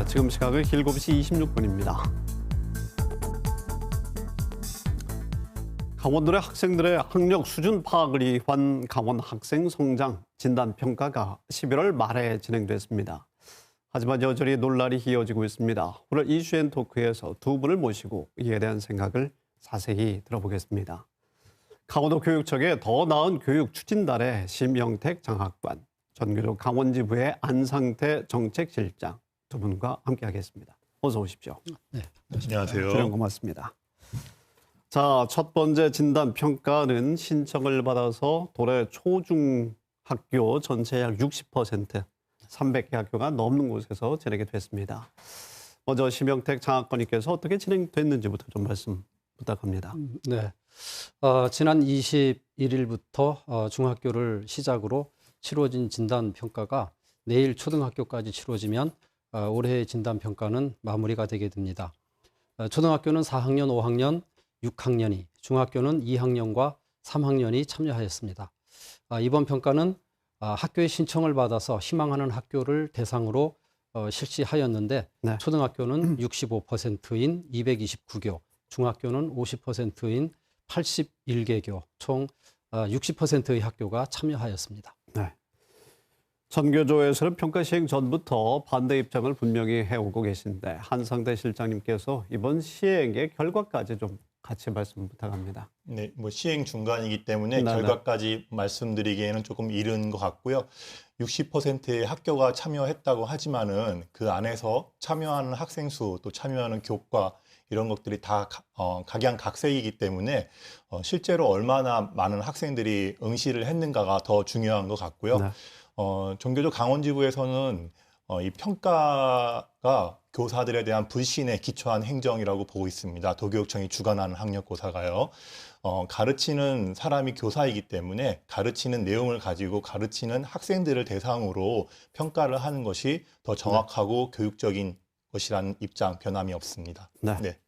지금 시각은 7시 26분입니다. 강원도의 학생들의 학력 수준 파악을 위한 강원 학생 성장 진단평가가 11월 말에 진행됐습니다. 하지만 여전히 논란이 이어지고 있습니다. 오늘 이슈앤 토크에서 두 분을 모시고 이에 대한 생각을 자세히 들어보겠습니다. 강원도 교육청의 더 나은 교육 추진단의 심영택 장학관, 전교조 강원지부의 안상태 정책실장 두 분과 함께하겠습니다. 어서 오십시오. 네, 안녕하세요. 출연 고맙습니다. 자, 첫 번째 진단 평가는 신청을 받아서 도내 초중학교 전체 약 60%, 300개 학교가 넘는 곳에서 진행이 됐습니다. 먼저 심영택 장학관님께서 어떻게 진행됐는지부터 좀 말씀 부탁합니다. 네. 지난 21일부터 중학교를 시작으로 치러진 진단 평가가 내일 초등학교까지 치러지면 올해의 진단 평가는 마무리가 되게 됩니다. 초등학교는 4학년, 5학년, 6학년이, 중학교는 2학년과 3학년이 참여하였습니다. 이번 평가는 학교에 신청을 받아서 희망하는 학교를 대상으로 실시하였는데 네. 초등학교는 65%인 229교, 중학교는 50%인 81개교, 총 60%의 학교가 참여하였습니다. 네. 전교조에서는 평가 시행 전부터 반대 입장을 분명히 해오고 계신데 한상태 실장님께서 이번 시행의 결과까지 좀 같이 말씀 부탁합니다. 네, 시행 중간이기 때문에 네네. 결과까지 말씀드리기에는 조금 이른 것 같고요. 60%의 학교가 참여했다고 하지만은 그 안에서 참여하는 학생 수, 또 참여하는 교과 이런 것들이 다 각양각색이기 때문에 실제로 얼마나 많은 학생들이 응시를 했는가가 더 중요한 것 같고요. 네. 전교조 강원지부에서는 이 평가가 교사들에 대한 불신에 기초한 행정이라고 보고 있습니다. 도교육청이 주관하는 학력고사가요. 가르치는 사람이 교사이기 때문에 가르치는 내용을 가지고 가르치는 학생들을 대상으로 평가를 하는 것이 더 정확하고 교육적인 것이라는 입장 변함이 없습니다. 네. 네.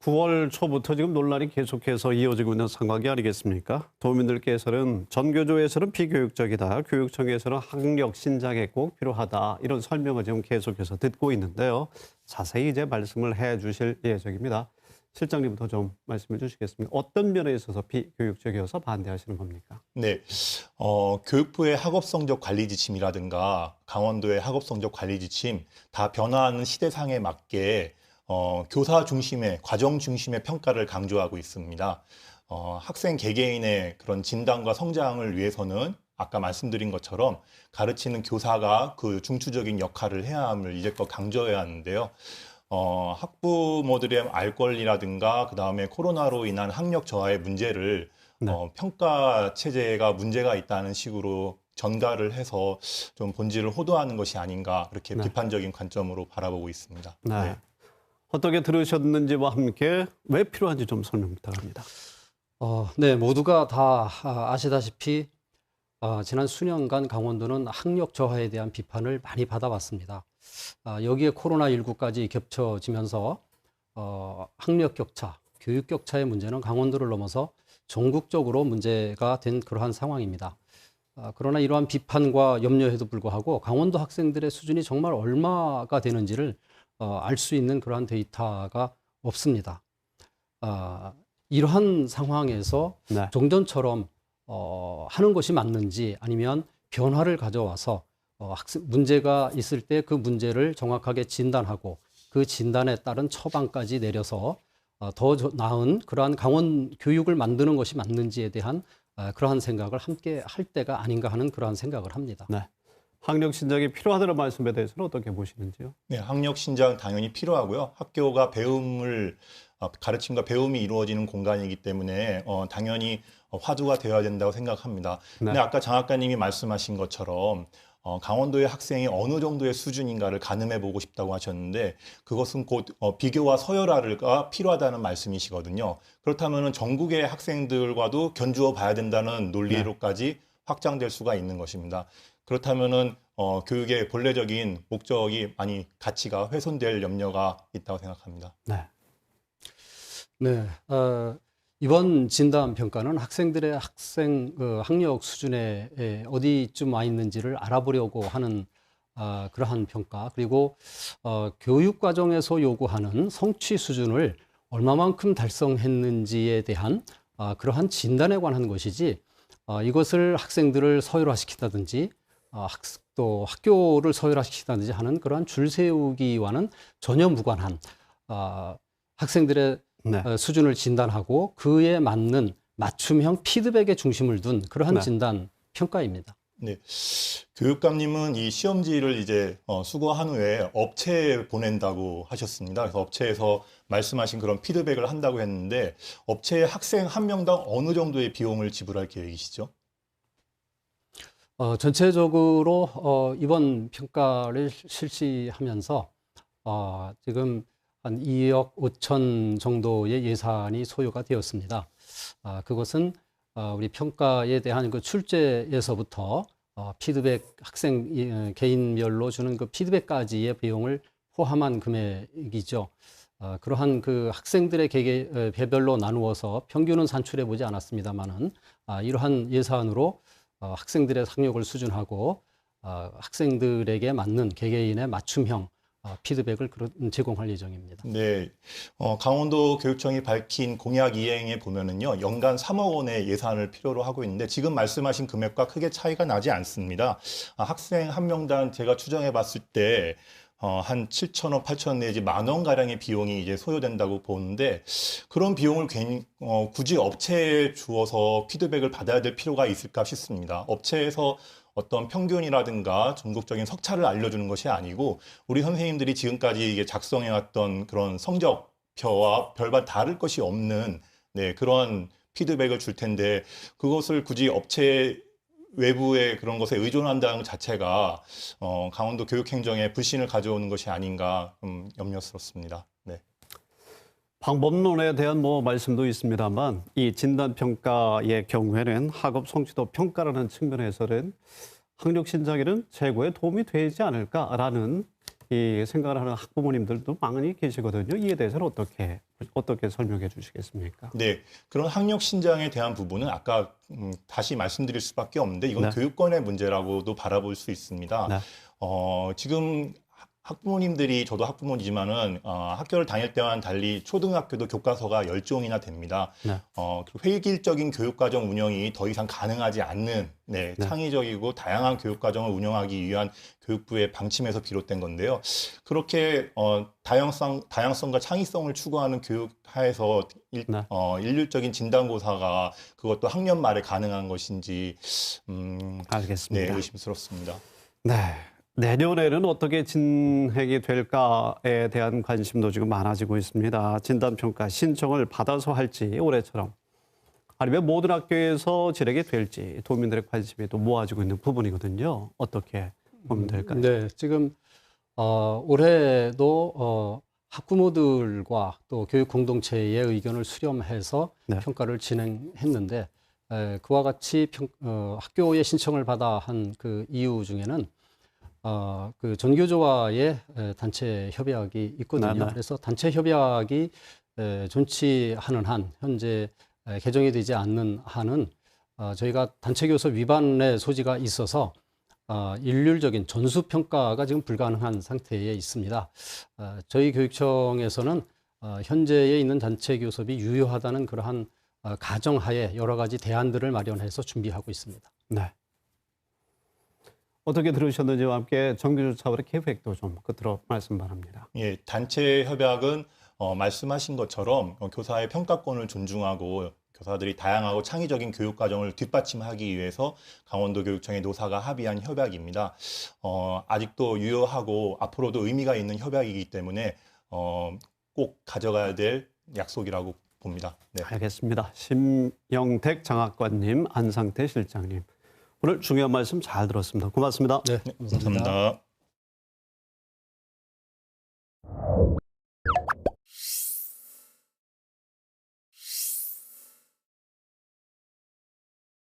9월 초부터 지금 논란이 계속해서 이어지고 있는 상황이 아니겠습니까? 도민들께서는 전교조에서는 비교육적이다, 교육청에서는 학력 신장에 꼭 필요하다 이런 설명을 지금 계속해서 듣고 있는데요. 자세히 이제 말씀을 해주실 예정입니다. 실장님부터 좀 말씀해 주시겠습니까? 어떤 면에 있어서 비교육적이어서 반대하시는 겁니까? 네, 교육부의 학업성적 관리 지침이라든가 강원도의 학업성적 관리 지침 다 변화하는 시대상에 맞게 교사 중심의, 과정 중심의 평가를 강조하고 있습니다. 학생 개개인의 그런 진단과 성장을 위해서는 아까 말씀드린 것처럼 가르치는 교사가 그 중추적인 역할을 해야 함을 이제껏 강조해야 하는데요. 학부모들의 알 권리라든가 그다음에 코로나로 인한 학력 저하의 문제를 평가 체제가 문제가 있다는 식으로 전가를 해서 좀 본질을 호도하는 것이 아닌가 그렇게 비판적인 관점으로 바라보고 있습니다. 네. 네. 어떻게 들으셨는지와 함께 왜 필요한지 좀 설명 부탁합니다. 네, 모두가 다 아시다시피 지난 수년간 강원도는 학력 저하에 대한 비판을 많이 받아왔습니다. 여기에 코로나19까지 겹쳐지면서 학력 격차, 교육 격차의 문제는 강원도를 넘어서 전국적으로 문제가 된 그러한 상황입니다. 그러나 이러한 비판과 염려에도 불구하고 강원도 학생들의 수준이 정말 얼마가 되는지를 알 수 있는 그러한 데이터가 없습니다. 이러한 상황에서 네. 종전처럼 하는 것이 맞는지 아니면 변화를 가져와서 문제가 있을 때 그 문제를 정확하게 진단하고 그 진단에 따른 처방까지 내려서 더 나은 그러한 강원 교육을 만드는 것이 맞는지에 대한 그러한 생각을 함께 할 때가 아닌가 하는 그러한 생각을 합니다. 네. 학력 신장이 필요하다는 말씀에 대해서는 어떻게 보시는지요? 네, 학력 신장 당연히 필요하고요. 학교가 가르침과 배움이 이루어지는 공간이기 때문에 당연히 화두가 되어야 된다고 생각합니다. 근데 아까 장 학과님이 말씀하신 것처럼 강원도의 학생이 어느 정도의 수준인가를 가늠해 보고 싶다고 하셨는데 그것은 곧 비교와 서열화가 필요하다는 말씀이시거든요. 그렇다면 전국의 학생들과도 견주어 봐야 된다는 논리로까지 확장될 수가 있는 것입니다. 그렇다면은 교육의 본래적인 목적이 많이 가치가 훼손될 염려가 있다고 생각합니다. 네. 네, 이번 진단 평가는 학생들의 학력 수준에 어디쯤 와 있는지를 알아보려고 하는 그러한 평가 그리고 교육 과정에서 요구하는 성취 수준을 얼마만큼 달성했는지에 대한 그러한 진단에 관한 것이지 이것을 학생들을 서열화시킨다든지 또 학교를 서열화시킨다든지 하는 그러한 줄 세우기와는 전혀 무관한 학생들의 네. 수준을 진단하고 그에 맞는 맞춤형 피드백에 중심을 둔 그러한 네. 진단 평가입니다. 네. 교육감님은 이 시험지를 이제 수거한 후에 업체에 보낸다고 하셨습니다. 그래서 업체에서 말씀하신 그런 피드백을 한다고 했는데 업체에 학생 한 명당 어느 정도의 비용을 지불할 계획이시죠? 전체적으로 이번 평가를 실시하면서 지금 한 2억 5천 정도의 예산이 소요가 되었습니다. 그것은 우리 평가에 대한 그 출제에서부터 피드백 학생 개인별로 주는 그 피드백까지의 비용을 포함한 금액이죠. 그러한 그 학생들의 개별로 나누어서 평균은 산출해 보지 않았습니다만은 이러한 예산으로 학생들의 학력을 수준하고 학생들에게 맞는 개개인의 맞춤형 피드백을 제공할 예정입니다. 네. 강원도 교육청이 밝힌 공약 이행에 보면은요, 연간 3억 원의 예산을 필요로 하고 있는데, 지금 말씀하신 금액과 크게 차이가 나지 않습니다. 학생 한 명당 제가 추정해 봤을 때, 한 7천원, 8천원 내지 10,000원 가량의 비용이 이제 소요된다고 보는데, 그런 비용을 굳이 업체에 주어서 피드백을 받아야 될 필요가 있을까 싶습니다. 업체에서 어떤 평균이라든가 전국적인 석차를 알려주는 것이 아니고 우리 선생님들이 지금까지 이게 작성해왔던 그런 성적표와 별반 다를 것이 없는 그런 피드백을 줄 텐데 그것을 굳이 업체 외부의 그런 것에 의존한다는 것 자체가 강원도 교육행정에 불신을 가져오는 것이 아닌가 염려스럽습니다. 네. 방법론에 대한 말씀도 있습니다만 이 진단평가의 경우에는 학업 성취도 평가라는 측면에서는 학력 신장에는 최고의 도움이 되지 않을까라는 이 생각을 하는 학부모님들도 많이 계시거든요. 이에 대해서는 어떻게 설명해 주시겠습니까? 네, 그런 학력 신장에 대한 부분은 아까 다시 말씀드릴 수밖에 없는데 이건 네. 교육권의 문제라고도 바라볼 수 있습니다. 네. 지금 학부모님들이 저도 학부모이지만은 학교를 다닐 때와는 달리 초등학교도 교과서가 10종이나 됩니다. 네. 획일적인 교육과정 운영이 더 이상 가능하지 않는 창의적이고 다양한 교육과정을 운영하기 위한 교육부의 방침에서 비롯된 건데요. 그렇게 다양성과 창의성을 추구하는 교육하에서 일률적인 진단고사가 그것도 학년 말에 가능한 것인지 알겠습니다. 네, 의심스럽습니다. 네. 내년에는 어떻게 진행이 될까에 대한 관심도 지금 많아지고 있습니다. 진단평가 신청을 받아서 할지 올해처럼 아니면 모든 학교에서 진행이 될지 도민들의 관심이 또 모아지고 있는 부분이거든요. 어떻게 보면 될까요? 네, 지금 올해도 학부모들과 또 교육 공동체의 의견을 수렴해서 네. 평가를 진행했는데 그와 같이 학교에 신청을 받아 한 그 이유 중에는 그 전교조와의 단체 협약이 있거든요. 네. 그래서 단체 협약이 존치하는 한, 현재 개정이 되지 않는 한은 저희가 단체 교섭 위반의 소지가 있어서 일률적인 전수 평가가 지금 불가능한 상태에 있습니다. 저희 교육청에서는 현재에 있는 단체 교섭이 유효하다는 그러한 가정하에 여러 가지 대안들을 마련해서 준비하고 있습니다. 네. 어떻게 들으셨는지와 함께 정규조 차원의 계획도 좀 끝으로 말씀 바랍니다. 예, 단체 협약은 말씀하신 것처럼 교사의 평가권을 존중하고 교사들이 다양하고 창의적인 교육 과정을 뒷받침하기 위해서 강원도 교육청의 노사가 합의한 협약입니다. 아직도 유효하고 앞으로도 의미가 있는 협약이기 때문에 꼭 가져가야 될 약속이라고 봅니다. 네. 알겠습니다. 심영택 장학관님, 안상태 실장님. 오늘 중요한 말씀 잘 들었습니다. 고맙습니다. 네, 감사합니다. 감사합니다.